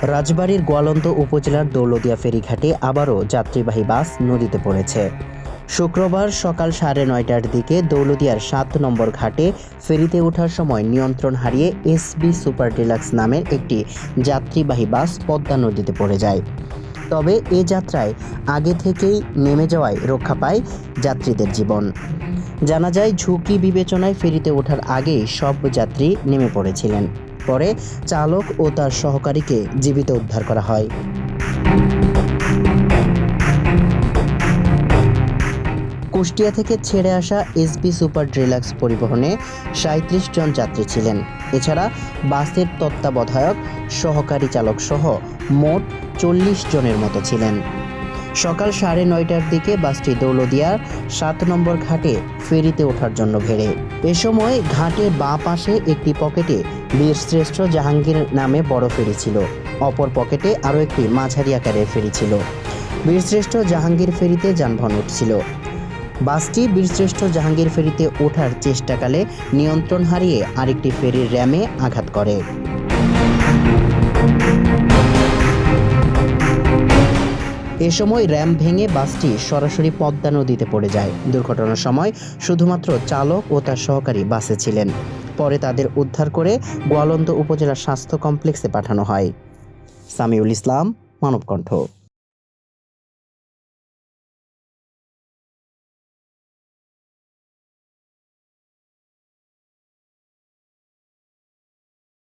রাজবাড়ীর গোয়ালন্দ উপজেলার দৌলতদিয়া ফেরিঘাটে আবারও যাত্রীবাহী বাস নদীতে পড়েছে। শুক্রবার সকাল 9:30টার দিকে দৌলতদিয়ার 7 নম্বর ঘাটে ফেরিতে ওঠার সময় নিয়ন্ত্রণ হারিয়ে এসবি সুপার ডিলাক্স নামের একটি যাত্রীবাহী বাস পদ্মা নদীতে পড়ে যায়। তবে এ যাত্রায় আগে থেকেই নেমে যাওয়ায় রক্ষা পায় যাত্রীদের জীবন। জানা যায়, ঝুঁকি বিবেচনায় ফেরিতে ওঠার আগেই সব যাত্রী নেমে পড়েছিলেন। পরে চালক ও তার সহকারীকে জীবিত উদ্ধার করা হয়। কুষ্টিয়া থেকে ছেড়ে আসা এসবি সুপার ডিলাক্স পরিবহনে 37 জন যাত্রী ছিলেন। এছাড়া বাসের তত্ত্বাবধায়ক, সহকারী চালক সহ মোট 40 জনের মতো ছিলেন। সকাল 9:30টার দিকে বাসটি দৌলতদিয়ার 7 নম্বর ঘাটে ফেরিতে ওঠার জন্য ভেড়ে। এ সময় ঘাটের বাঁ পাশে একটি পকেটে বীরশ্রেষ্ঠ জাহাঙ্গীর নামে বড় ফেরি ছিল, অপর পকেটে আরও একটি মাঝারি আকারের ফেরি ছিল। বীরশ্রেষ্ঠ জাহাঙ্গীর ফেরিতে যানবাহন উঠছিল। বাসটি বীরশ্রেষ্ঠ জাহাঙ্গীর ফেরিতে ওঠার চেষ্টাকালে নিয়ন্ত্রণ হারিয়ে আরেকটি ফেরির র্যামে আঘাত করে। এ সময় র্যাম ভেঙে বাসটি সরাসরি পদ্মা নদীতে পড়ে যায়। দুর্ঘটনার সময় শুধুমাত্র চালক ও তার সহকারী বাসে ছিলেন। পরে তাদের উদ্ধার করে গোয়ালন্দ উপজেলা স্বাস্থ্য কমপ্লেক্সে পাঠানো হয়। সামিউল ইসলাম, মানবকণ্ঠ।